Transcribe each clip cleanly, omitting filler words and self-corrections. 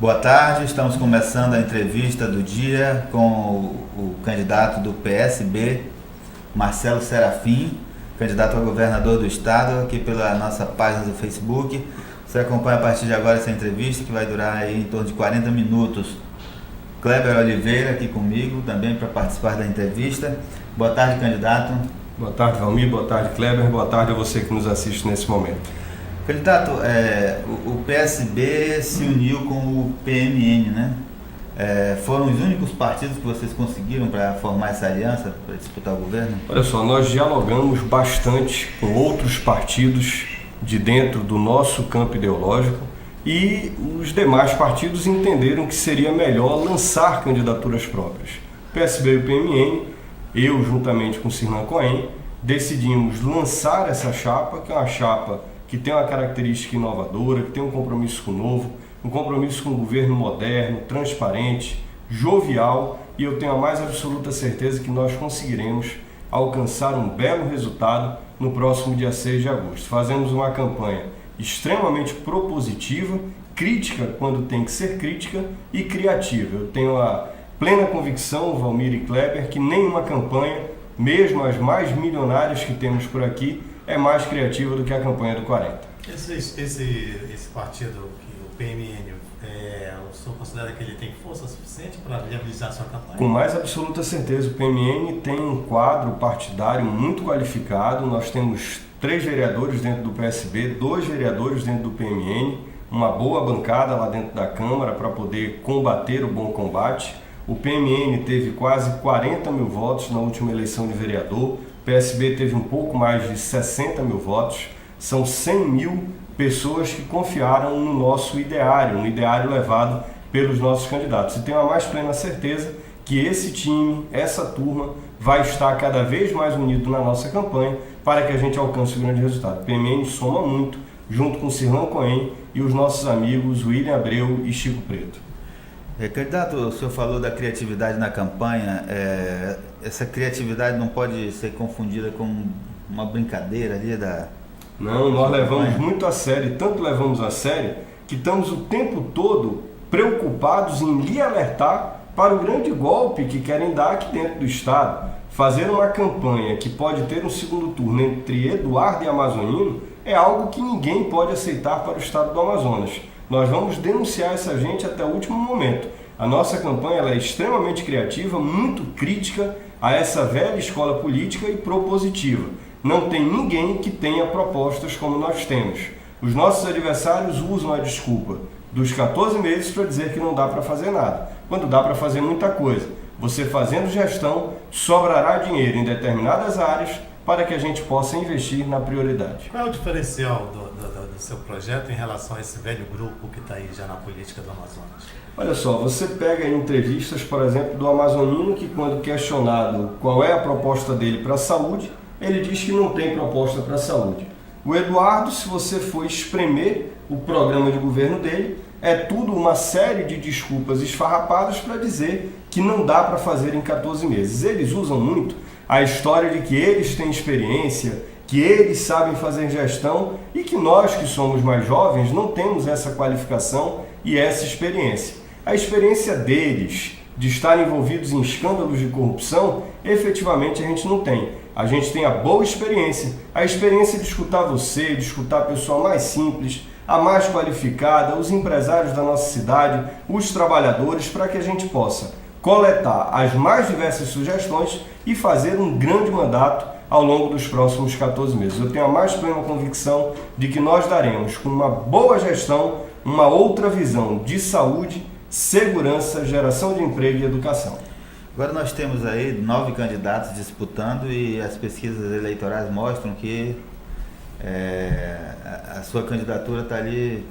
Boa tarde, estamos começando a entrevista do dia com o candidato do PSB, Marcelo Serafim, candidato a governador do estado, aqui pela nossa página do Facebook. Você acompanha a partir de agora essa entrevista, que vai durar aí em torno de 40 minutos. Kleber Oliveira aqui comigo também para participar da entrevista. Boa tarde, candidato. Boa tarde, Valmir. Boa tarde, Kleber. Boa tarde a você que nos assiste nesse momento. Candidato, o PSB se uniu com o PMN, né? Foram os únicos partidos que vocês conseguiram para formar essa aliança, para disputar o governo? Olha só, nós dialogamos bastante com outros partidos de dentro do nosso campo ideológico e os demais partidos entenderam que seria melhor lançar candidaturas próprias. O PSB e o PMN, eu juntamente com o Sirlan Cohen, decidimos lançar essa chapa, que é uma chapa que tem uma característica inovadora, que tem um compromisso com o novo, um compromisso com um governo moderno, transparente, jovial, e eu tenho a mais absoluta certeza que nós conseguiremos alcançar um belo resultado no próximo dia 6 de agosto. Fazemos uma campanha extremamente propositiva, crítica quando tem que ser crítica e criativa. Eu tenho a plena convicção, Valmir e Kleber, que nenhuma campanha, mesmo as mais milionárias que temos por aqui, é mais criativa do que a campanha do 40. Esse partido, o PMN, o senhor considera que ele tem força suficiente para viabilizar a sua campanha? Com mais absoluta certeza, o PMN tem um quadro partidário muito qualificado. Nós temos 3 vereadores dentro do PSB, 2 vereadores dentro do PMN, uma boa bancada lá dentro da Câmara para poder combater o bom combate. O PMN teve quase 40 mil votos na última eleição de vereador. O PSB teve um pouco mais de 60 mil votos. São 100 mil pessoas que confiaram no nosso ideário, um ideário levado pelos nossos candidatos. E tenho a mais plena certeza que esse time, essa turma, vai estar cada vez mais unido na nossa campanha para que a gente alcance o grande resultado. O PMN soma muito, junto com o Sirlan Cohen e os nossos amigos William Abreu e Chico Preto. Candidato, o senhor falou da criatividade na campanha. Essa criatividade não pode ser confundida com uma brincadeira ali da... Não, nós levamos muito a sério, tanto levamos a sério, que estamos o tempo todo preocupados em lhe alertar para o grande golpe que querem dar aqui dentro do estado. Fazer uma campanha que pode ter um segundo turno entre Eduardo e Amazonino é algo que ninguém pode aceitar para o estado do Amazonas. Nós vamos denunciar essa gente até o último momento. A nossa campanha ela é extremamente criativa, muito crítica a essa velha escola política e propositiva. Não tem ninguém que tenha propostas como nós temos. Os nossos adversários usam a desculpa dos 14 meses para dizer que não dá para fazer nada, quando dá para fazer muita coisa. Você fazendo gestão, sobrará dinheiro em determinadas áreas para que a gente possa investir na prioridade. Qual é o diferencial do seu projeto em relação a esse velho grupo que está aí já na política do Amazonas? Olha só, você pega entrevistas, por exemplo, do Amazonino, que quando questionado qual é a proposta dele para a saúde, ele diz que não tem proposta para a saúde. O Eduardo, se você for espremer o programa de governo dele, é tudo uma série de desculpas esfarrapadas para dizer que não dá para fazer em 14 meses. Eles usam muito a história de que eles têm experiência, que eles sabem fazer gestão e que nós que somos mais jovens não temos essa qualificação e essa experiência. A experiência deles de estar envolvidos em escândalos de corrupção, efetivamente a gente não tem. A gente tem a boa experiência, a experiência de escutar você, de escutar a pessoa mais simples, a mais qualificada, os empresários da nossa cidade, os trabalhadores, para que a gente possa coletar as mais diversas sugestões e fazer um grande mandato ao longo dos próximos 14 meses. Eu tenho a mais plena convicção de que nós daremos, com uma boa gestão, uma outra visão de saúde, segurança, geração de emprego e educação. Agora nós temos aí 9 candidatos disputando e as pesquisas eleitorais mostram que a sua candidatura está ali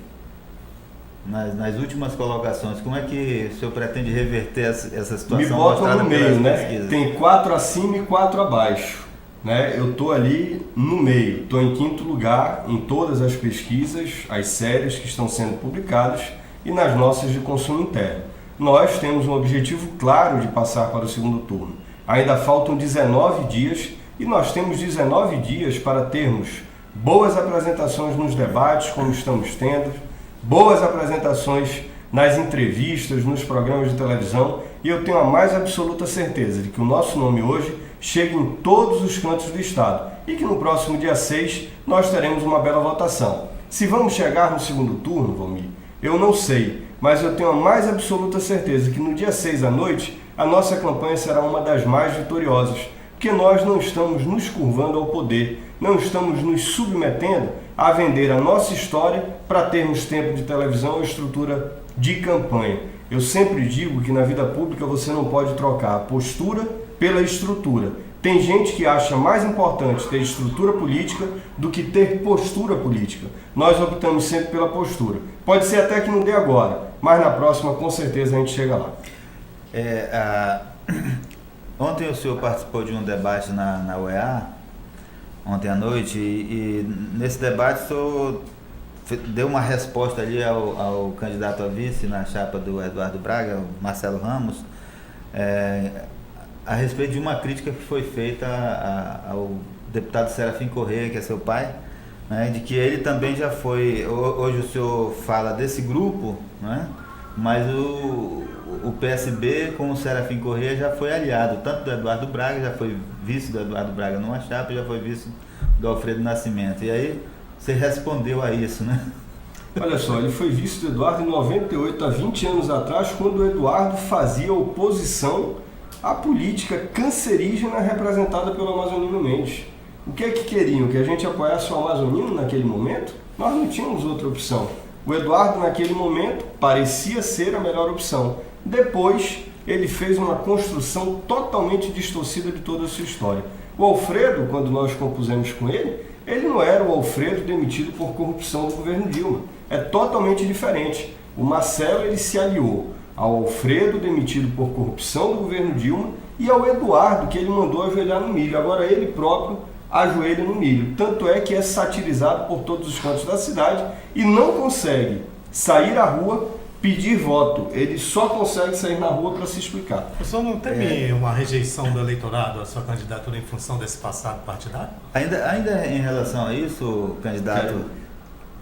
nas últimas colocações. Como é que o senhor pretende reverter essa situação? Me botam no meio, né? Tem 4 acima e 4 abaixo. Né? Eu estou ali no meio, estou em 5º lugar em todas as pesquisas, as sérias que estão sendo publicadas e nas nossas de consumo interno. Nós temos um objetivo claro de passar para o segundo turno. Ainda faltam 19 dias e nós temos 19 dias para termos boas apresentações nos debates, como estamos tendo, boas apresentações nas entrevistas, nos programas de televisão, e eu tenho a mais absoluta certeza de que o nosso nome hoje chega em todos os cantos do estado e que no próximo dia 6 nós teremos uma bela votação. Se vamos chegar no segundo turno, Valmir, eu não sei, mas eu tenho a mais absoluta certeza que no dia 6 à noite a nossa campanha será uma das mais vitoriosas, porque nós não estamos nos curvando ao poder, não estamos nos submetendo a vender a nossa história para termos tempo de televisão ou estrutura de campanha. Eu sempre digo que na vida pública você não pode trocar a postura pela estrutura. Tem gente que acha mais importante ter estrutura política do que ter postura política. Nós optamos sempre pela postura. Pode ser até que não dê agora, mas na próxima com certeza a gente chega lá. Ontem o senhor participou de um debate na UEA, ontem à noite, e nesse debate o senhor deu uma resposta ali ao candidato a vice na chapa do Eduardo Braga, o Marcelo Ramos, a respeito de uma crítica que foi feita ao deputado Serafim Corrêa, que é seu pai, né, de que ele também já foi, hoje o senhor fala desse grupo, né, mas o PSB com o Serafim Corrêa já foi aliado, tanto do Eduardo Braga, já foi vice do Eduardo Braga numa chapa, já foi vice do Alfredo Nascimento. E aí você respondeu a isso, né? Olha só, ele foi vice do Eduardo em 98, há 20 anos atrás, quando o Eduardo fazia oposição à política cancerígena representada pelo Amazonino Mendes. O que é que queriam? Que a gente apoiasse o Amazonino naquele momento? Nós não tínhamos outra opção. O Eduardo, naquele momento, parecia ser a melhor opção. Depois, ele fez uma construção totalmente distorcida de toda a sua história. O Alfredo, quando nós compusemos com ele não era o Alfredo demitido por corrupção do governo Dilma. É totalmente diferente. O Marcelo, ele se aliou ao Alfredo, demitido por corrupção do governo Dilma, e ao Eduardo, que ele mandou ajoelhar no milho. Agora ele próprio ajoelha no milho. Tanto é que é satirizado por todos os cantos da cidade e não consegue sair à rua pedir voto. Ele só consegue sair na rua para se explicar. O senhor não teme uma rejeição do eleitorado à sua candidatura em função desse passado partidário? Ainda em relação a isso, candidato...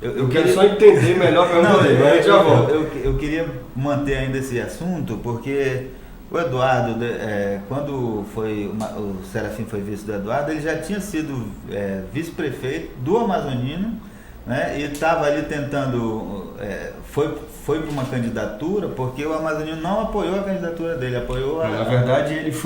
Eu quero só entender melhor para eu entender, mas já volto. Eu queria manter ainda esse assunto, porque o Eduardo, quando o Serafim foi vice do Eduardo, ele já tinha sido vice-prefeito do Amazonino, né, e estava ali tentando, foi para uma candidatura, porque o Amazonino não apoiou a candidatura dele, apoiou a... Na verdade, eles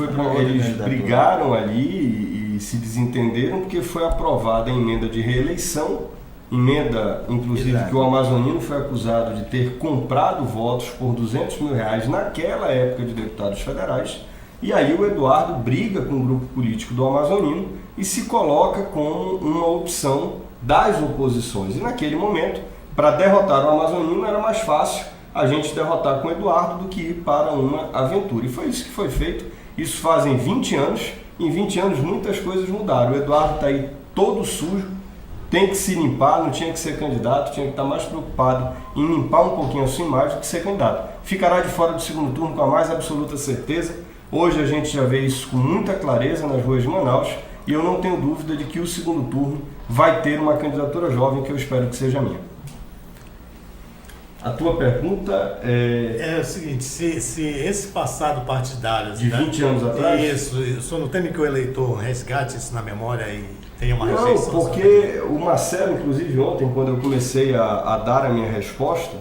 brigaram ali e se desentenderam, porque foi aprovada a emenda de reeleição, emenda, inclusive, exato, que o Amazonino foi acusado de ter comprado votos por R$200 mil naquela época de deputados federais, e aí o Eduardo briga com o grupo político do Amazonino e se coloca como uma opção das oposições. E naquele momento, para derrotar o Amazonino, era mais fácil a gente derrotar com o Eduardo do que ir para uma aventura. E foi isso que foi feito. Isso fazem 20 anos. Em 20 anos muitas coisas mudaram. O Eduardo está aí todo sujo, tem que se limpar, não tinha que ser candidato, tinha que estar mais preocupado em limpar um pouquinho a sua imagem do que ser candidato. Ficará de fora do segundo turno com a mais absoluta certeza. Hoje a gente já vê isso com muita clareza nas ruas de Manaus e eu não tenho dúvida de que o segundo turno vai ter uma candidatura jovem, que eu espero que seja a minha. A tua pergunta é o seguinte, se esse passado partidário... De 20 anos atrás? Isso, o senhor não teme que o eleitor resgate isso na memória e tenha uma rejeição? Não, porque o Marcelo, inclusive ontem, quando eu comecei a dar a minha resposta,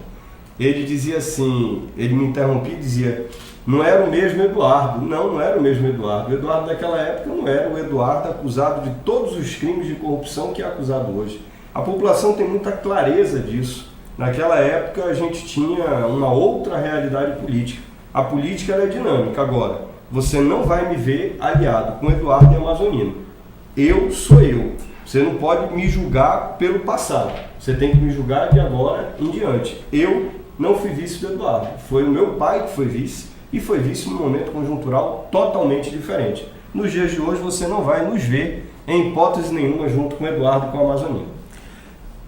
ele dizia assim, ele me interrompia e dizia, não era o mesmo Eduardo. Não era o mesmo Eduardo. O Eduardo daquela época não era o Eduardo acusado de todos os crimes de corrupção que é acusado hoje. A população tem muita clareza disso. Naquela época a gente tinha uma outra realidade política. A política era dinâmica. Agora, você não vai me ver aliado com Eduardo e Amazonino. Eu sou eu. Você não pode me julgar pelo passado. Você tem que me julgar de agora em diante. Eu não fui vice do Eduardo. Foi o meu pai que foi vice e foi vice num momento conjuntural totalmente diferente. Nos dias de hoje você não vai nos ver em hipótese nenhuma junto com o Eduardo e com o Amazonino.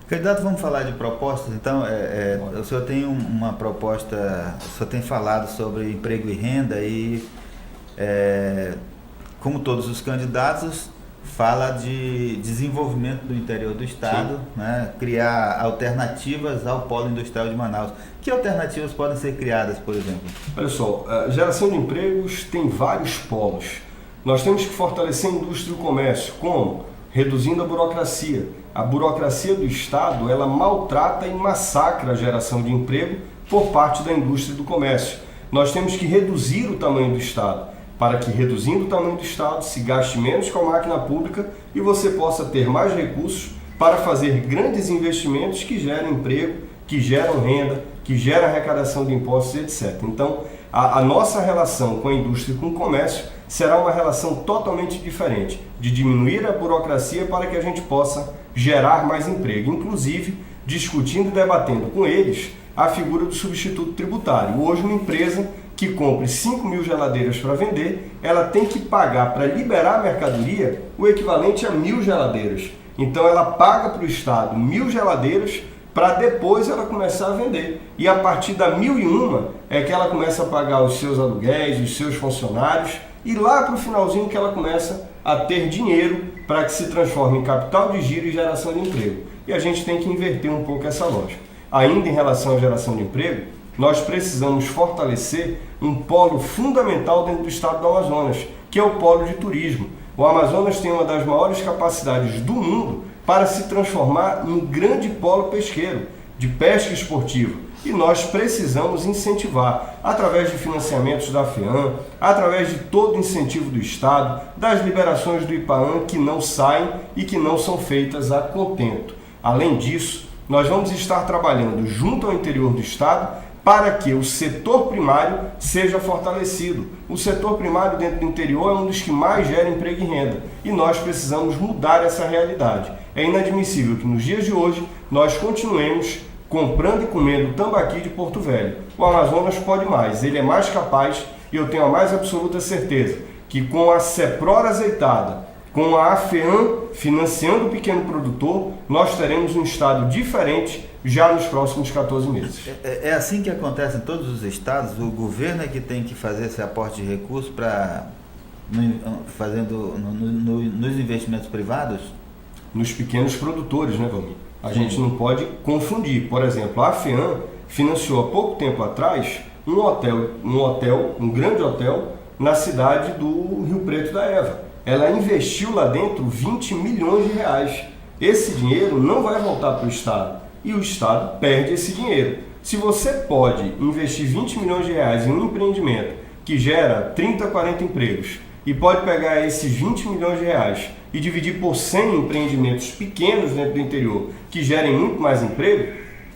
Candidato, vamos falar de propostas. Então, o senhor tem uma proposta, o senhor tem falado sobre emprego e renda e, como todos os candidatos, fala de desenvolvimento do interior do estado, né? Criar alternativas ao polo industrial de Manaus. Que alternativas podem ser criadas, por exemplo? Olha só, a geração de empregos tem vários polos. Nós temos que fortalecer a indústria e o comércio. Como? Reduzindo a burocracia. A burocracia do Estado, ela maltrata e massacra a geração de emprego por parte da indústria e do comércio. Nós temos que reduzir o tamanho do Estado, para que, reduzindo o tamanho do Estado, se gaste menos com a máquina pública e você possa ter mais recursos para fazer grandes investimentos que geram emprego, que geram renda, que geram arrecadação de impostos, etc. Então, a nossa relação com a indústria e com o comércio será uma relação totalmente diferente, de diminuir a burocracia para que a gente possa gerar mais emprego, inclusive discutindo e debatendo com eles a figura do substituto tributário. Hoje, uma empresa que compre 5.000 geladeiras para vender, ela tem que pagar para liberar a mercadoria o equivalente a 1.000 geladeiras. Então ela paga para o Estado 1.000 geladeiras para depois ela começar a vender. E a partir da 1.001 é que ela começa a pagar os seus aluguéis, os seus funcionários, e lá para o finalzinho que ela começa a ter dinheiro para que se transforme em capital de giro e geração de emprego. E a gente tem que inverter um pouco essa lógica. Ainda em relação à geração de emprego, nós precisamos fortalecer um polo fundamental dentro do estado do Amazonas, que é o polo de turismo. O Amazonas tem uma das maiores capacidades do mundo para se transformar em um grande polo pesqueiro, de pesca esportiva. E nós precisamos incentivar, através de financiamentos da FEAM, através de todo o incentivo do Estado, das liberações do IPAAM que não saem e que não são feitas a contento. Além disso, nós vamos estar trabalhando junto ao interior do Estado para que o setor primário seja fortalecido. O setor primário dentro do interior é um dos que mais gera emprego e renda. E nós precisamos mudar essa realidade. É inadmissível que nos dias de hoje nós continuemos comprando e comendo tambaqui de Porto Velho. O Amazonas pode mais, ele é mais capaz e eu tenho a mais absoluta certeza que com a CEPROR azeitada, com a AFEAM financiando o pequeno produtor, nós teremos um estado diferente já nos próximos 14 meses. É assim que acontece em todos os estados? O governo é que tem que fazer esse aporte de recursos para fazendo nos investimentos privados? Nos pequenos produtores, né, Valmir? A gente não pode confundir. Por exemplo, a AFEAM financiou há pouco tempo atrás um grande hotel na cidade do Rio Preto da Eva. Ela investiu lá dentro 20 milhões de reais. Esse dinheiro não vai voltar para o Estado e o Estado perde esse dinheiro. Se você pode investir 20 milhões de reais em um empreendimento que gera 30, 40 empregos e pode pegar esses 20 milhões de reais e dividir por 100 empreendimentos pequenos dentro do interior que gerem muito mais emprego,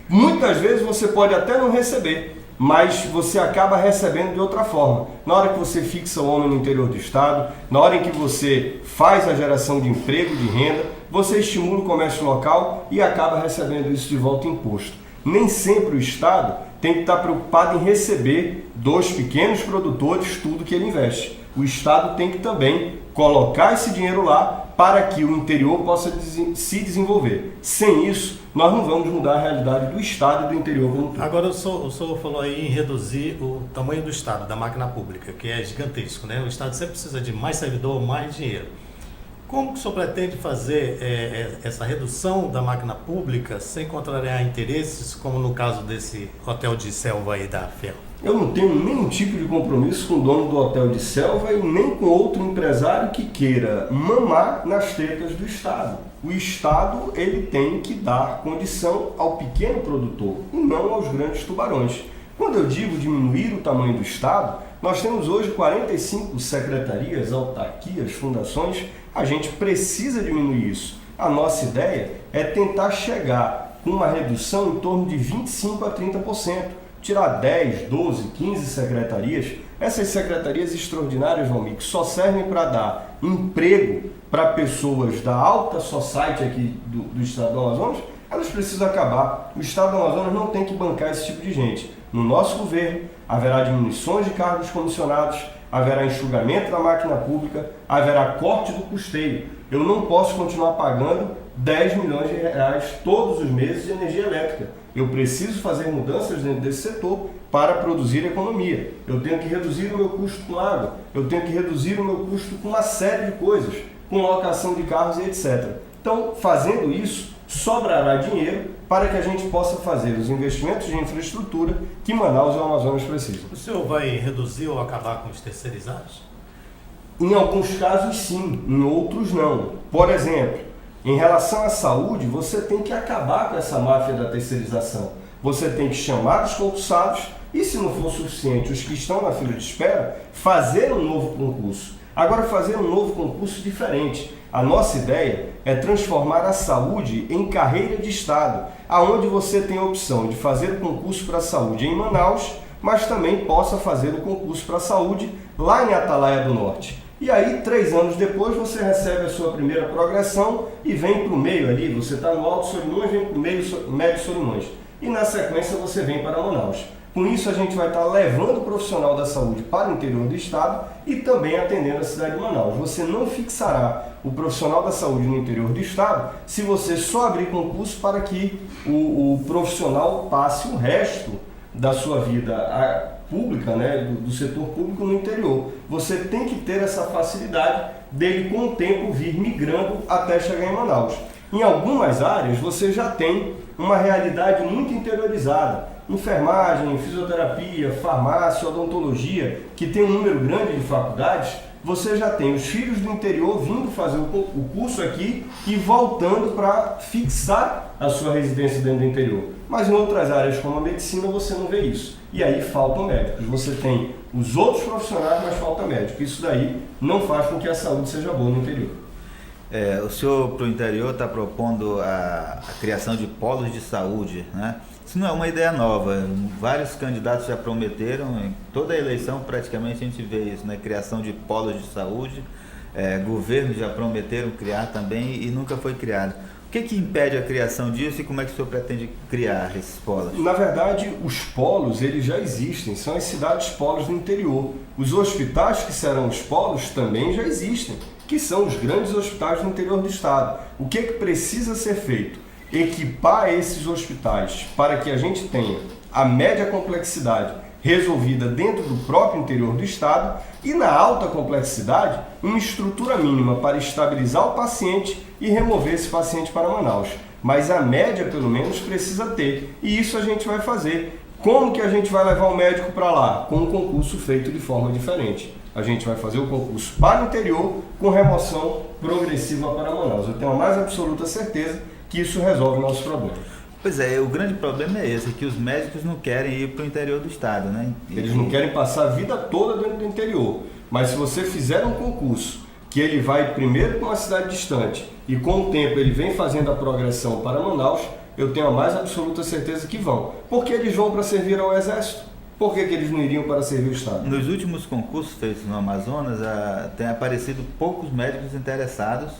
muitas vezes você pode até não receber, mas você acaba recebendo de outra forma. Na hora que você fixa o homem no interior do estado, na hora em que você faz a geração de emprego, de renda, você estimula o comércio local e acaba recebendo isso de volta em imposto. Nem sempre o estado tem que estar preocupado em receber dos pequenos produtores tudo que ele investe. O estado tem que também colocar esse dinheiro lá para que o interior possa se desenvolver. Sem isso, nós não vamos mudar a realidade do estado e do interior como todo. Agora, o senhor falou aí em reduzir o tamanho do estado, da máquina pública, que é gigantesco, né? O estado sempre precisa de mais servidor, mais dinheiro. Como que o senhor pretende fazer essa redução da máquina pública sem contrariar interesses, como no caso desse hotel de selva aí da FEAM? Eu não tenho nenhum tipo de compromisso com o dono do hotel de selva e nem com outro empresário que queira mamar nas tetas do Estado. O Estado ele tem que dar condição ao pequeno produtor e não aos grandes tubarões. Quando eu digo diminuir o tamanho do Estado, nós temos hoje 45 secretarias, autarquias, fundações. A gente precisa diminuir isso. A nossa ideia é tentar chegar com uma redução em torno de 25% a 30%. Tirar 10, 12, 15 secretarias, essas secretarias extraordinárias, Valmir, que só servem para dar emprego para pessoas da alta society aqui do estado do Amazonas, elas precisam acabar. O estado do Amazonas não tem que bancar esse tipo de gente. No nosso governo, haverá diminuições de cargos comissionados, haverá enxugamento da máquina pública, haverá corte do custeio. Eu não posso continuar pagando 10 milhões de reais todos os meses de energia elétrica. Eu preciso fazer mudanças dentro desse setor para produzir economia. Eu tenho que reduzir o meu custo com água, eu tenho que reduzir o meu custo com uma série de coisas. com locação de carros e etc. Então, fazendo isso, sobrará dinheiro para que a gente possa fazer os investimentos de infraestrutura que Manaus e o Amazonas precisam. O senhor vai reduzir ou acabar com os terceirizados? Em alguns casos sim, em outros não. Por exemplo, em relação à saúde, você tem que acabar com essa máfia da terceirização. Você tem que chamar os concursados e, se não for suficiente, os que estão na fila de espera, fazer um novo concurso. Agora, fazer um novo concurso diferente. A nossa ideia é transformar a saúde em carreira de Estado, aonde você tem a opção de fazer o concurso para a saúde em Manaus, mas também possa fazer o concurso para a saúde lá em Atalaia do Norte. E aí, 3 anos depois, você recebe a sua primeira progressão e vem para o meio ali. Você está no Alto Solimões, vem para o médio Solimões. E na sequência você vem para Manaus. Com isso, a gente vai estar levando o profissional da saúde para o interior do estado e também atendendo a cidade de Manaus. Você não fixará o profissional da saúde no interior do estado se você só abrir concurso para que o profissional passe o resto da sua vida pública, né, do setor público no interior. Você tem que ter essa facilidade dele com o tempo vir migrando até chegar em Manaus. Em algumas áreas você já tem uma realidade muito interiorizada. Enfermagem, fisioterapia, farmácia, odontologia, que tem um número grande de faculdades, você já tem os filhos do interior vindo fazer o curso aqui e voltando para fixar a sua residência dentro do interior. Mas em outras áreas como a medicina você não vê isso. E aí faltam médicos. Você tem os outros profissionais, mas falta médico. Isso daí não faz com que a saúde seja boa no interior. O senhor para o interior está propondo a criação de polos de saúde, né? Isso não é uma ideia nova, vários candidatos já prometeram, em toda a eleição praticamente a gente vê isso, né? Criação de polos de saúde, governos já prometeram criar também e nunca foi criado. O que impede a criação disso e como é que o senhor pretende criar esses polos? Na verdade, os polos eles já existem, são as cidades polos do interior. Os hospitais que serão os polos também já existem, que são os grandes hospitais do interior do estado. O que precisa ser feito? Equipar esses hospitais para que a gente tenha a média complexidade resolvida dentro do próprio interior do estado e na alta complexidade uma estrutura mínima para estabilizar o paciente e remover esse paciente para Manaus. Mas a média pelo menos precisa ter e isso a gente vai fazer. Como que a gente vai levar o médico para lá? Com um concurso feito de forma diferente. A gente vai fazer o concurso para o interior com remoção progressiva para Manaus. Eu tenho a mais absoluta certeza que isso resolve o nosso problema. Pois é, o grande problema é esse, que os médicos não querem ir para o interior do estado, né? Eles não querem passar a vida toda dentro do interior. Mas se você fizer um concurso que ele vai primeiro para uma cidade distante e com o tempo ele vem fazendo a progressão para Manaus, eu tenho a mais absoluta certeza que vão. Porque eles vão para servir ao Exército. Por que eles não iriam para servir o Estado? Nos últimos concursos feitos no Amazonas, tem aparecido poucos médicos interessados,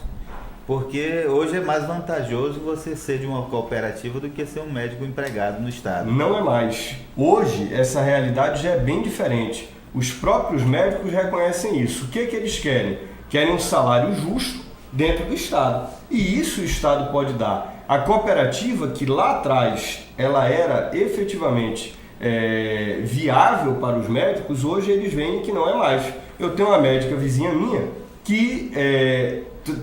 porque hoje é mais vantajoso você ser de uma cooperativa do que ser um médico empregado no Estado. Não é mais. Hoje, essa realidade já é bem diferente. Os próprios médicos reconhecem isso. O que eles querem? Querem um salário justo dentro do Estado. E isso o Estado pode dar. A cooperativa, que lá atrás ela era efetivamente viável para os médicos, hoje eles veem que não é mais. Eu tenho uma médica vizinha minha que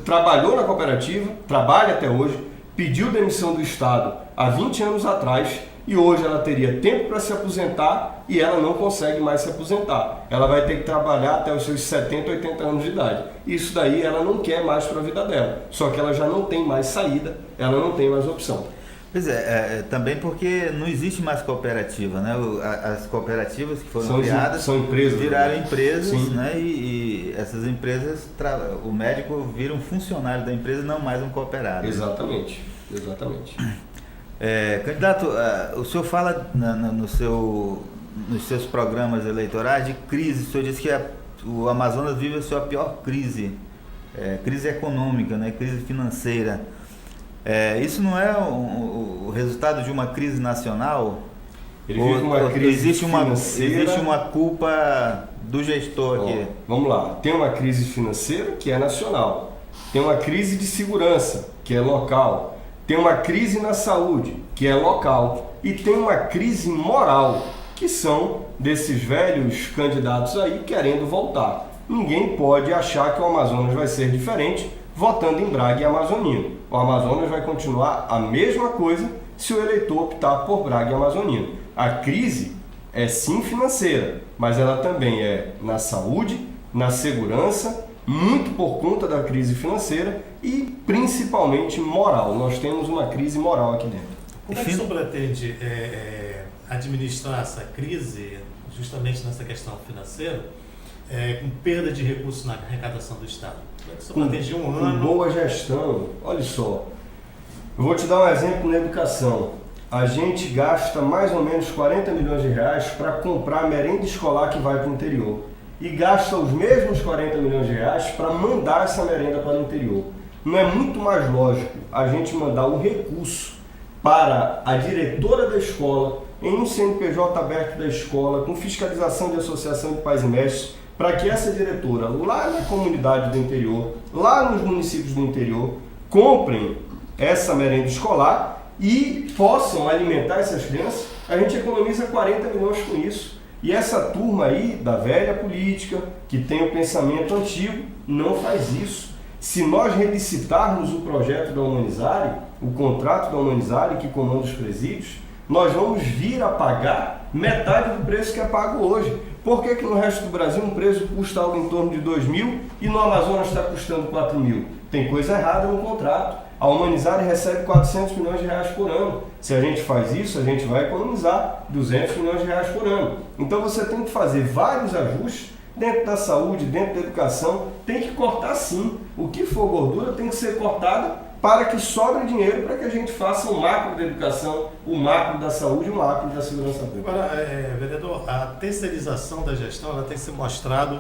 trabalhou na cooperativa, trabalha até hoje, pediu demissão do Estado há 20 anos atrás e hoje ela teria tempo para se aposentar e ela não consegue mais se aposentar. Ela vai ter que trabalhar até os seus 70, 80 anos de idade. Isso daí ela não quer mais para a vida dela, só que ela já não tem mais saída, ela não tem mais opção. Pois também porque não existe mais cooperativa, né? As cooperativas que foram criadas são empresas, viraram empresas, né? E essas empresas, o médico vira um funcionário da empresa, não mais um cooperado. Exatamente. Candidato, o senhor fala nos seus programas eleitorais de crise. O senhor disse que o Amazonas vive a sua pior crise, crise econômica, né? Crise financeira. Isso não é o resultado de uma crise nacional? Existe uma culpa do gestor aqui? Vamos lá. Tem uma crise financeira que é nacional. Tem uma crise de segurança que é local. Tem uma crise na saúde que é local. E tem uma crise moral que são desses velhos candidatos aí querendo voltar. ninguém pode achar que o Amazonas vai ser diferente votando em Braga e Amazonino. O Amazonas vai continuar a mesma coisa se o eleitor optar por Braga e Amazonino. A crise é sim financeira, mas ela também é na saúde, na segurança, muito por conta da crise financeira e principalmente moral. Nós temos uma crise moral aqui dentro. Como é que o senhor pretende administrar essa crise, justamente nessa questão financeira, com perda de recursos na arrecadação do Estado? Como é que o senhor pretende um ano? Com boa gestão, olha só, eu vou te dar um exemplo na educação. A gente gasta mais ou menos 40 milhões de reais para comprar merenda escolar que vai para o interior. E gasta os mesmos 40 milhões de reais para mandar essa merenda para o interior. Não é muito mais lógico a gente mandar o recurso para a diretora da escola, em um CNPJ aberto da escola, com fiscalização de associação de pais e mestres, para que essa diretora, lá na comunidade do interior, lá nos municípios do interior, comprem essa merenda escolar e possam alimentar essas crianças. A gente economiza 40 milhões com isso. E essa turma aí da velha política, que tem o pensamento antigo, não faz isso. Se nós relicitarmos o projeto da Humanizare, o contrato da Humanizare que comanda os presídios, nós vamos vir a pagar metade do preço que é pago hoje. Por que no resto do Brasil um preso custa algo em torno de 2 mil e no Amazonas está custando 4 mil? Tem coisa errada no contrato. A Humanizare recebe 400 milhões de reais por ano. Se a gente faz isso, a gente vai economizar 200 milhões de reais por ano. Então você tem que fazer vários ajustes dentro da saúde, dentro da educação. Tem que cortar sim. O que for gordura tem que ser cortado para que sobre dinheiro para que a gente faça o macro da educação, o macro da saúde e o macro da segurança pública. Agora, vereador, a terceirização da gestão ela tem se mostrado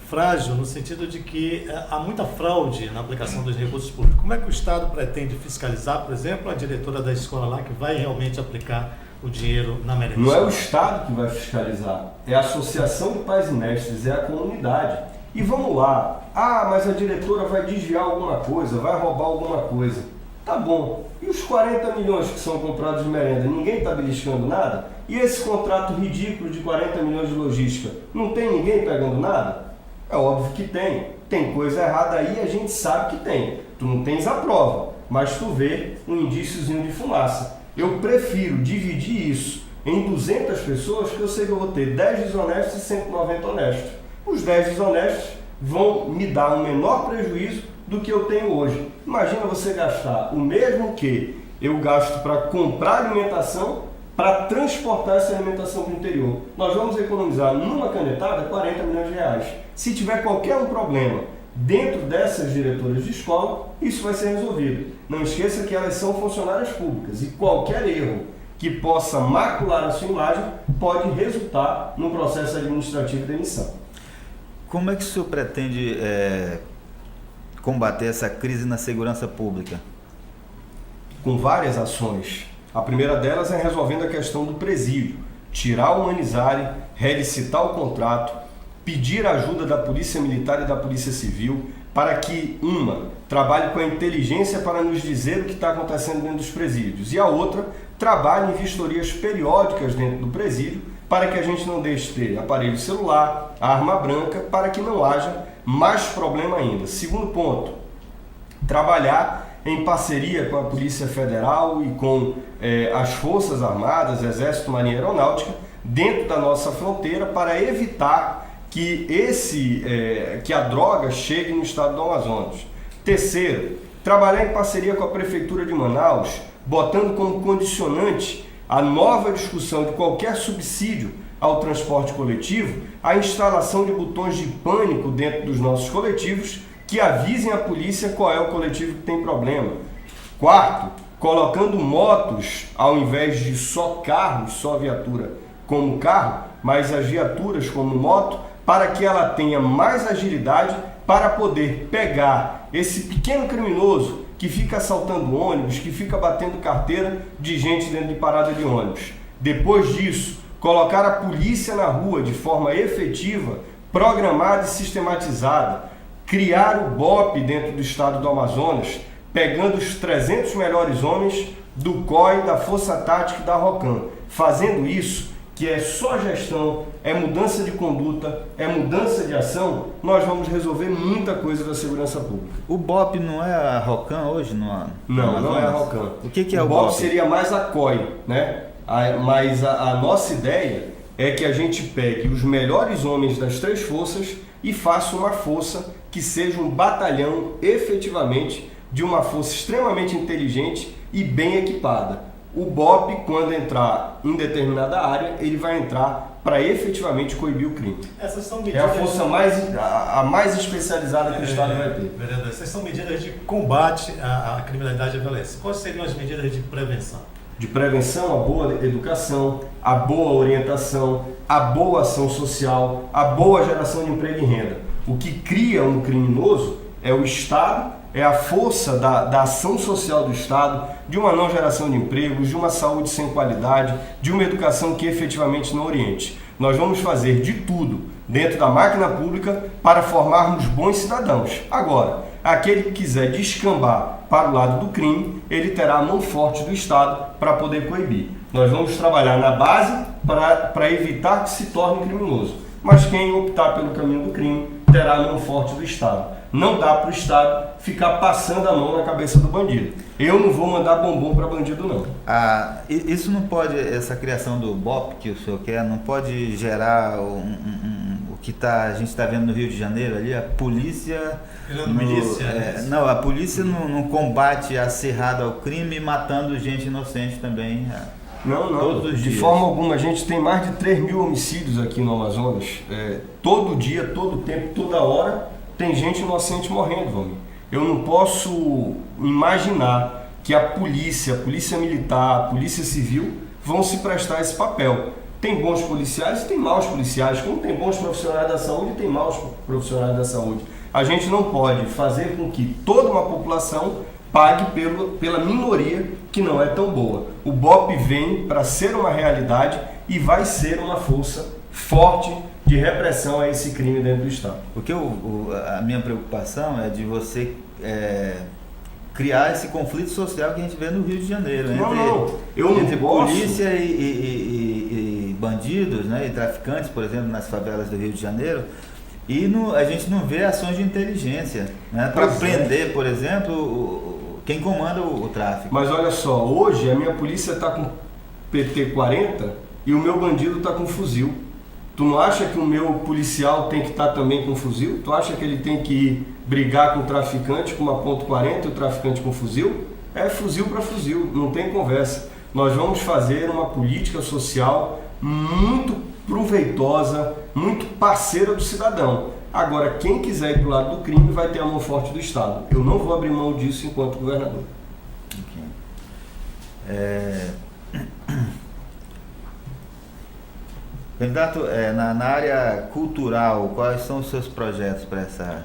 frágil no sentido de que há muita fraude na aplicação dos recursos públicos. Como é que o Estado pretende fiscalizar, por exemplo, a diretora da escola lá que vai realmente aplicar o dinheiro na merenda? Não é o Estado que vai fiscalizar, é a associação de pais e mestres, é a comunidade. E vamos lá, mas a diretora vai desviar alguma coisa, vai roubar alguma coisa. Tá bom, e os 40 milhões que são comprados de merenda, ninguém está beliscando nada? E esse contrato ridículo de 40 milhões de logística, não tem ninguém pegando nada? É óbvio que tem. Tem coisa errada aí, a gente sabe que tem. Tu não tens a prova, mas tu vê um indíciozinho de fumaça. Eu prefiro dividir isso em 200 pessoas, que eu sei que eu vou ter 10 desonestos e 190 honestos. Os 10 desonestos vão me dar um menor prejuízo do que eu tenho hoje. Imagina você gastar o mesmo que eu gasto para comprar alimentação, para transportar essa alimentação para o interior. Nós vamos economizar numa canetada 40 milhões de reais. Se tiver qualquer um problema dentro dessas diretoras de escola, isso vai ser resolvido. Não esqueça que elas são funcionárias públicas e qualquer erro que possa macular a sua imagem pode resultar no processo administrativo de demissão. Como é que o senhor pretende combater essa crise na segurança pública? Com várias ações. A primeira delas é resolvendo a questão do presídio, tirar o Humanizare, relicitar o contrato, pedir ajuda da Polícia Militar e da Polícia Civil para que uma trabalhe com a inteligência para nos dizer o que está acontecendo dentro dos presídios e a outra trabalhe em vistorias periódicas dentro do presídio para que a gente não deixe ter aparelho celular, arma branca, para que não haja mais problema ainda. Segundo ponto, trabalhar em parceria com a Polícia Federal e com as Forças Armadas, Exército, Marinha e Aeronáutica, dentro da nossa fronteira, para evitar que a droga chegue no estado do Amazonas. Terceiro, trabalhar em parceria com a Prefeitura de Manaus, botando como condicionante a nova discussão de qualquer subsídio ao transporte coletivo, a instalação de botões de pânico dentro dos nossos coletivos, que avisem a polícia qual é o coletivo que tem problema. Quarto, colocando motos ao invés de só carros, só viatura como carro, mas as viaturas como moto, para que ela tenha mais agilidade para poder pegar esse pequeno criminoso que fica assaltando ônibus, que fica batendo carteira de gente dentro de parada de ônibus. Depois disso, colocar a polícia na rua de forma efetiva, programada e sistematizada, criar o BOP dentro do estado do Amazonas, pegando os 300 melhores homens do COI, da Força Tática e da ROCAM. Fazendo isso, que é só gestão, é mudança de conduta, é mudança de ação, nós vamos resolver muita coisa da segurança pública. O BOP não é a ROCAM hoje? Não é a ROCAM. O que é o BOP? BOP? Seria mais a COI, né? Mas a nossa ideia é que a gente pegue os melhores homens das 3 forças e faça uma força que seja um batalhão efetivamente de uma força extremamente inteligente e bem equipada. O BOP, quando entrar em determinada área, ele vai entrar para efetivamente coibir o crime. Essas são É medidas... a força mais especializada que o Estado vai ter. Vereador, essas são medidas de combate à criminalidade e à violência. Quais seriam as medidas de prevenção? De prevenção, a boa educação, a boa orientação, a boa ação social, a boa geração de emprego e renda. O que cria um criminoso é o Estado, é a força da ação social do Estado, de uma não geração de empregos, de uma saúde sem qualidade, de uma educação que efetivamente não oriente. Nós vamos fazer de tudo dentro da máquina pública para formarmos bons cidadãos. Agora, aquele que quiser descambar para o lado do crime, ele terá a mão forte do Estado para poder coibir. Nós vamos trabalhar na base para evitar que se torne criminoso. Mas quem optar pelo caminho do crime terá a mão forte do Estado. Não dá para o Estado ficar passando a mão na cabeça do bandido. Eu não vou mandar bombom para bandido, não. Isso não pode, essa criação do BOP que o senhor quer, não pode gerar o que a gente está vendo no Rio de Janeiro ali, a polícia... Não, a polícia não combate acirrada ao crime, matando gente inocente também. Não. Todos os de dias. forma alguma. A gente tem mais de 3.000 homicídios aqui no Amazonas. Todo dia, todo tempo, toda hora, tem gente inocente morrendo, Valmir. Eu não posso imaginar que a polícia militar, a polícia civil vão se prestar esse papel. Tem bons policiais e tem maus policiais. Como tem bons profissionais da saúde, tem maus profissionais da saúde. A gente não pode fazer com que toda uma população pague pela minoria que não é tão boa. O BOP vem para ser uma realidade e vai ser uma força forte de repressão a esse crime dentro do Estado. Porque a minha preocupação é de você criar esse conflito social que a gente vê no Rio de Janeiro, entre polícia e bandidos, né, e traficantes, por exemplo, nas favelas do Rio de Janeiro. E a gente não vê ações de inteligência, né, para prender, por exemplo, quem comanda o tráfico. Mas olha só, hoje a minha polícia está com PT-40 e o meu bandido está com fuzil. Tu não acha que o meu policial tem que estar também com fuzil? Tu acha que ele tem que ir brigar com o traficante com uma .40 e o traficante com fuzil? É fuzil para fuzil, não tem conversa. Nós vamos fazer uma política social muito proveitosa, muito parceira do cidadão. Agora, quem quiser ir para o lado do crime vai ter a mão forte do Estado. Eu não vou abrir mão disso enquanto governador. Candidato, na área cultural, quais são os seus projetos para essa...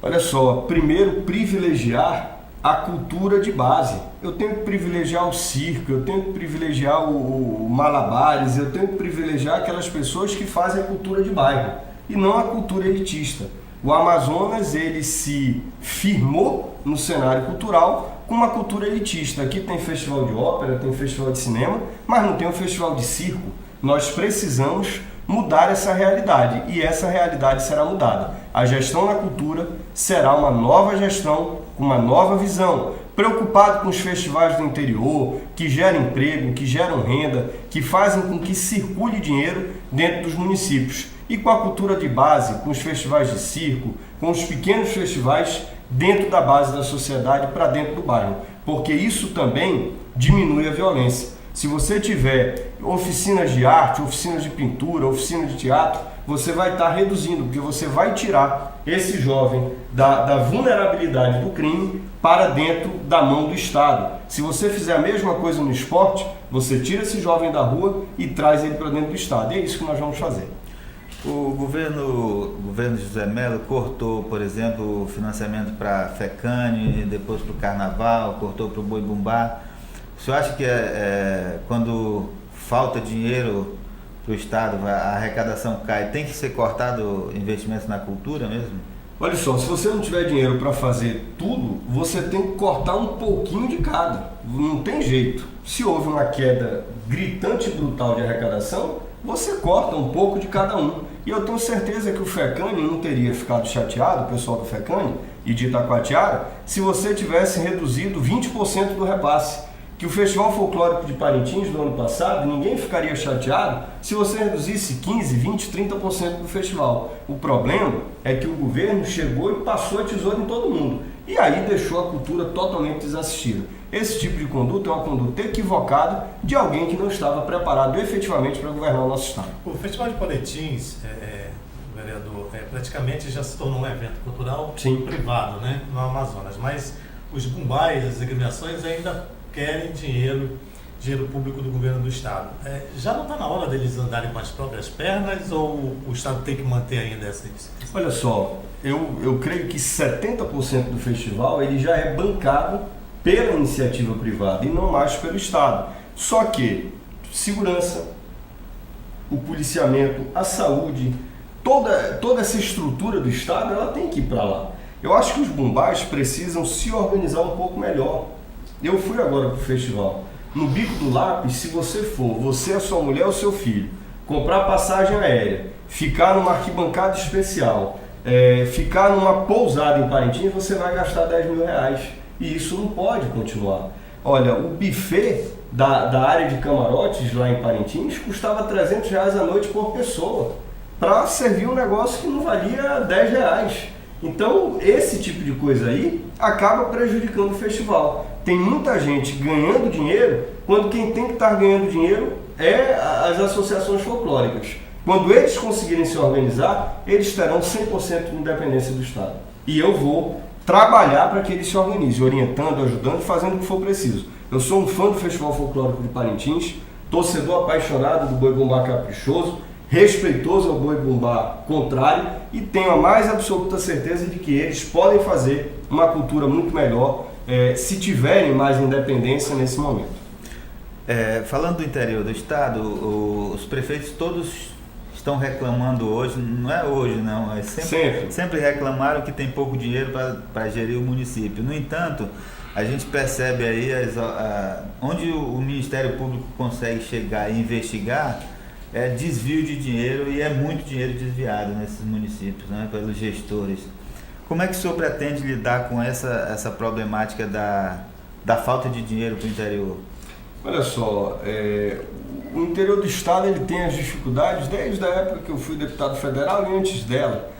Olha só, primeiro, privilegiar a cultura de base. Eu tenho que privilegiar o circo, eu tenho que privilegiar o malabares, eu tenho que privilegiar aquelas pessoas que fazem a cultura de bairro e não a cultura elitista. O Amazonas, ele se firmou no cenário cultural com uma cultura elitista. Aqui tem festival de ópera, tem festival de cinema, mas não tem um festival de circo. Nós precisamos mudar essa realidade e essa realidade será mudada. A gestão na cultura será uma nova gestão com uma nova visão, preocupado com os festivais do interior, que geram emprego, que geram renda, que fazem com que circule dinheiro dentro dos municípios. E com a cultura de base, com os festivais de circo, com os pequenos festivais dentro da base da sociedade para dentro do bairro, porque isso também diminui a violência. Se você tiver oficinas de arte, oficinas de pintura, oficinas de teatro, você vai estar reduzindo, porque você vai tirar esse jovem da vulnerabilidade do crime para dentro da mão do Estado. Se você fizer a mesma coisa no esporte, você tira esse jovem da rua e traz ele para dentro do Estado. E é isso que nós vamos fazer. O governo José Mello cortou, por exemplo, o financiamento para a FECANE, depois para o Carnaval, cortou para o Boi Bumbá. O senhor acha que quando falta dinheiro para o Estado, a arrecadação cai, tem que ser cortado investimentos na cultura mesmo? Olha só, se você não tiver dinheiro para fazer tudo, você tem que cortar um pouquinho de cada. não tem jeito. Se houve uma queda gritante e brutal de arrecadação, você corta um pouco de cada um. E eu tenho certeza que o FECANI não teria ficado chateado, o pessoal do FECANI e de Itacoatiara, se você tivesse reduzido 20% do repasse. Que o Festival Folclórico de Parintins do ano passado, ninguém ficaria chateado se você reduzisse 15, 20, 30% do festival. O problema é que o governo chegou e passou a tesoura em todo mundo. E aí deixou a cultura totalmente desassistida. Esse tipo de conduta é uma conduta equivocada de alguém que não estava preparado efetivamente para governar o nosso estado. O Festival de Parintins, vereador, praticamente já se tornou um evento cultural privado, né, no Amazonas, mas os bumbais, as agremiações ainda querem dinheiro público do governo do estado. Já não está na hora deles andarem com as próprias pernas ou o estado tem que manter ainda essa? Olha só, eu creio que 70% do festival ele já é bancado pela iniciativa privada e não mais pelo estado. Só que segurança, o policiamento, a saúde, toda essa estrutura do estado, ela tem que ir para lá. Eu acho que os bumbais precisam se organizar um pouco melhor. Eu fui agora para o festival. No Bico do Lápis, se você for, você, a sua mulher ou seu filho, comprar passagem aérea, ficar numa arquibancada especial, ficar numa pousada em Parintins, você vai gastar 10 mil reais. E isso não pode continuar. Olha, o buffet da área de camarotes lá em Parintins custava 300 reais a noite por pessoa, para servir um negócio que não valia 10 reais. Então, esse tipo de coisa aí acaba prejudicando o festival. Tem muita gente ganhando dinheiro, quando quem tem que estar ganhando dinheiro é as associações folclóricas. Quando eles conseguirem se organizar, eles terão 100% de independência do Estado. E eu vou trabalhar para que eles se organizem, orientando, ajudando e fazendo o que for preciso. Eu sou um fã do Festival Folclórico de Parintins, torcedor apaixonado do Boi Bumbá Caprichoso, respeitoso ao Boi Bumbá contrário e tenho a mais absoluta certeza de que eles podem fazer uma cultura muito melhor se tiverem mais independência nesse momento. Falando do interior do estado, os prefeitos todos estão reclamando hoje, não é hoje não, mas sempre reclamaram que tem pouco dinheiro para gerir o município. No entanto, a gente percebe aí onde o Ministério Público consegue chegar e investigar desvio de dinheiro, e é muito dinheiro desviado nesses municípios, né, pelos gestores. Como é que o senhor pretende lidar com essa problemática da falta de dinheiro para o interior? Olha só, o interior do estado ele tem as dificuldades desde a época que eu fui deputado federal e antes dela.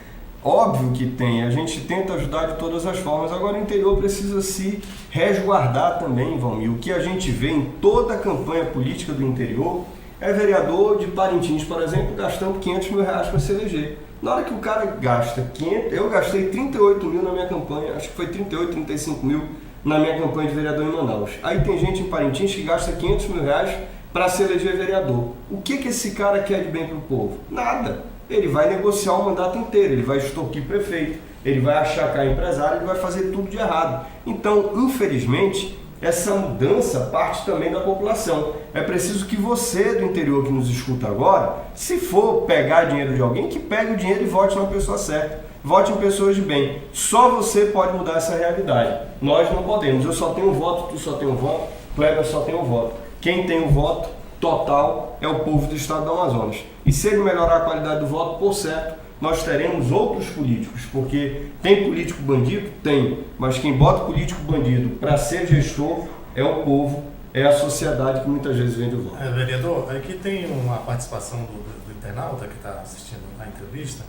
Óbvio que tem, a gente tenta ajudar de todas as formas, agora o interior precisa se resguardar também, Valmir. O que a gente vê em toda a campanha política do interior é vereador de Parintins, por exemplo, gastando 500 mil reais para se eleger. Na hora que o cara gasta 500, eu gastei 38 mil na minha campanha, acho que foi 38, 35 mil na minha campanha de vereador em Manaus. Aí tem gente em Parintins que gasta 500 mil reais para se eleger vereador. O que esse cara quer de bem para o povo? Nada. Ele vai negociar o mandato inteiro, ele vai extorquir prefeito, ele vai achacar empresário, ele vai fazer tudo de errado. Então, infelizmente, essa mudança parte também da população. É preciso que você do interior que nos escuta agora, se for pegar dinheiro de alguém, que pegue o dinheiro e vote na pessoa certa. Vote em pessoas de bem. Só você pode mudar essa realidade. Nós não podemos. Eu só tenho um voto, tu só tem um voto, Kleber só tem um voto. Quem tem o voto total é o povo do estado do Amazonas. E se ele melhorar a qualidade do voto, por certo, nós teremos outros políticos, porque tem político bandido? Tem, mas quem bota político bandido para ser gestor é o povo, é a sociedade que muitas vezes vende o voto. Vereador, aqui tem uma participação do internauta que está assistindo a entrevista.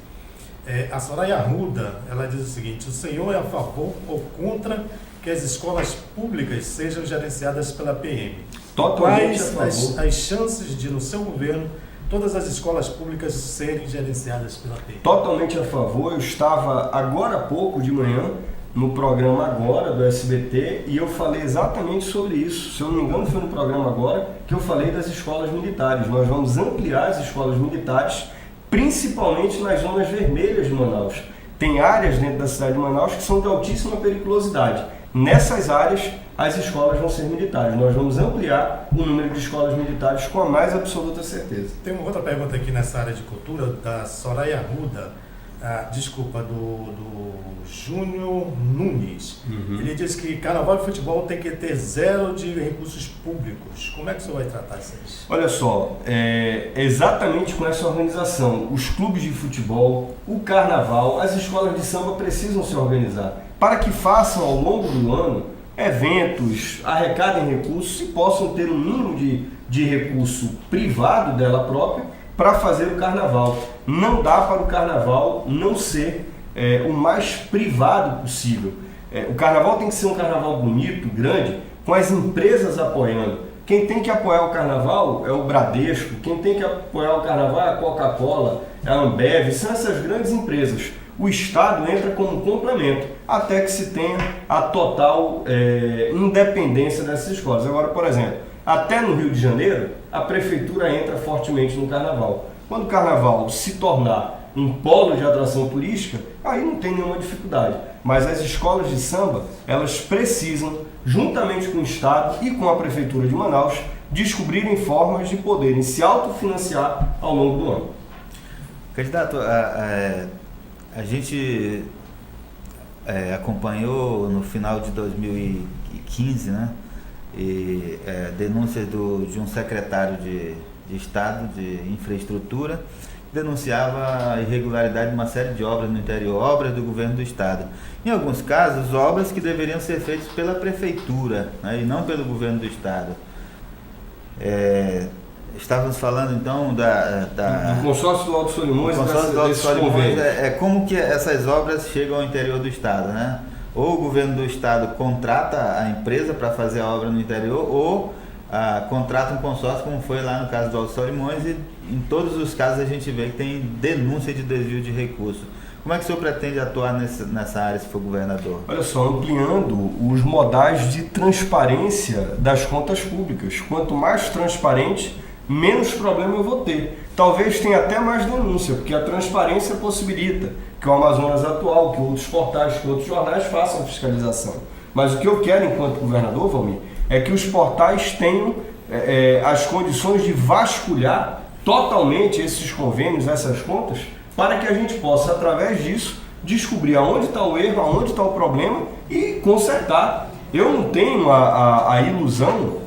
A Soraya Arruda, ela diz o seguinte: o senhor é a favor ou contra que as escolas públicas sejam gerenciadas pela PM? Totalmente Quais a favor. as chances de, no seu governo, todas as escolas públicas serem gerenciadas pela PM? Totalmente a favor. Eu estava agora há pouco de manhã no programa Agora do SBT e eu falei exatamente sobre isso. Se eu não me engano, foi no programa Agora que eu falei das escolas militares. Nós vamos ampliar as escolas militares, principalmente nas zonas vermelhas de Manaus. Tem áreas dentro da cidade de Manaus que são de altíssima periculosidade. Nessas áreas, as escolas vão ser militares. Nós vamos ampliar o número de escolas militares com a mais absoluta certeza. Tem uma outra pergunta aqui nessa área de cultura, da Soraya Arruda. do Júnior Nunes. Ele disse que carnaval e futebol tem que ter zero de recursos públicos. Como é que o senhor vai tratar isso? Olha só, exatamente com essa organização, os clubes de futebol, o carnaval, as escolas de samba precisam se organizar para que façam ao longo do ano eventos, arrecadem recursos e possam ter um mínimo de recurso privado dela própria para fazer o carnaval. Não dá para o carnaval não ser o mais privado possível. O carnaval tem que ser um carnaval bonito, grande, com as empresas apoiando. Quem tem que apoiar o carnaval é o Bradesco, quem tem que apoiar o carnaval é a Coca-Cola, é a Ambev, são essas grandes empresas. O Estado entra como complemento, até que se tenha a total independência dessas escolas. Agora, por exemplo, até no Rio de Janeiro, a prefeitura entra fortemente no carnaval. Quando o carnaval se tornar um polo de atração turística, aí não tem nenhuma dificuldade. Mas as escolas de samba, elas precisam, juntamente com o Estado e com a Prefeitura de Manaus, descobrirem formas de poderem se autofinanciar ao longo do ano. Candidato, a gente acompanhou no final de 2015, né, denúncias de um secretário de Estado de Infraestrutura, que denunciava a irregularidade de uma série de obras no interior, obras do governo do Estado. Em alguns casos, obras que deveriam ser feitas pela Prefeitura, né, e não pelo governo do Estado. Estávamos falando então do consórcio do Alto Solimões. Como que essas obras chegam ao interior do Estado, né? Ou o governo do Estado contrata a empresa para fazer a obra no interior, ou contrata um consórcio, como foi lá no caso do Alto Solimões, e em todos os casos a gente vê que tem denúncia de desvio de recursos. Como é que o senhor pretende atuar nessa área se for governador? Olha só, ampliando os modais de transparência das contas públicas. Quanto mais transparente, menos problema eu vou ter. Talvez tenha até mais denúncia, porque a transparência possibilita que o Amazonas Atual, que outros portais, que outros jornais façam a fiscalização. Mas o que eu quero enquanto governador, Valmir, é que os portais tenham as condições de vasculhar totalmente esses convênios, essas contas, para que a gente possa, através disso, descobrir aonde está o erro, aonde está o problema e consertar. Eu não tenho a ilusão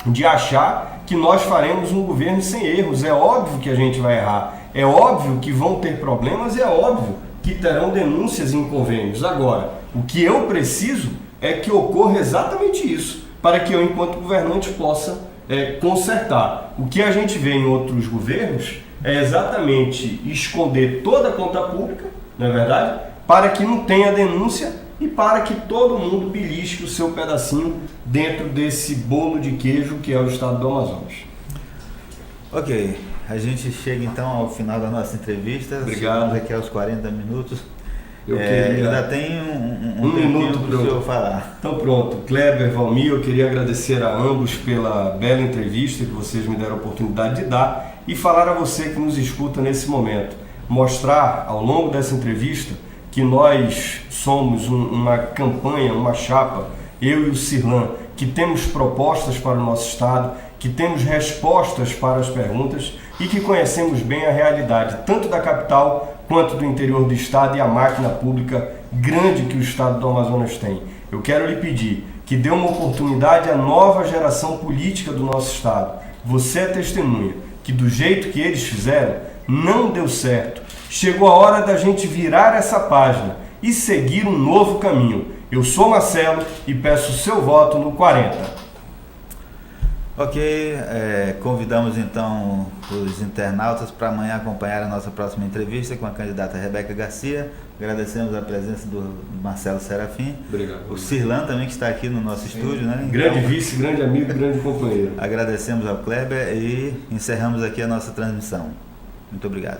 de achar que nós faremos um governo sem erros. É óbvio que a gente vai errar, é óbvio que vão ter problemas, é óbvio que terão denúncias em convênios. Agora, o que eu preciso é que ocorra exatamente isso, para que eu, enquanto governante, possa consertar. O que a gente vê em outros governos é exatamente esconder toda a conta pública, não é verdade? Para que não tenha denúncia e para que todo mundo belisque o seu pedacinho dentro desse bolo de queijo que é o estado do Amazonas. Ok, a gente chega então ao final da nossa entrevista. Obrigado. Chegamos aqui aos 40 minutos. Eu queria... Ainda tem um minuto para o senhor falar. Então pronto, Kleber, Valmir, eu queria agradecer a ambos pela bela entrevista que vocês me deram a oportunidade de dar e falar a você que nos escuta nesse momento. Mostrar ao longo dessa entrevista que nós somos uma campanha, uma chapa, eu e o Cirlan, que temos propostas para o nosso Estado, que temos respostas para as perguntas e que conhecemos bem a realidade, tanto da capital quanto do interior do Estado e a máquina pública grande que o Estado do Amazonas tem. Eu quero lhe pedir que dê uma oportunidade à nova geração política do nosso Estado. Você é testemunha que do jeito que eles fizeram, não deu certo. Chegou a hora da gente virar essa página e seguir um novo caminho. Eu sou Marcelo e peço o seu voto no 40. Ok, convidamos então os internautas para amanhã acompanhar a nossa próxima entrevista com a candidata Rebeca Garcia. Agradecemos a presença do Marcelo Serafim. Obrigado. O Cirlan também, que está aqui no nosso estúdio, né? Grande vice, grande amigo, grande companheiro. Agradecemos ao Kleber e encerramos aqui a nossa transmissão. Muito obrigado.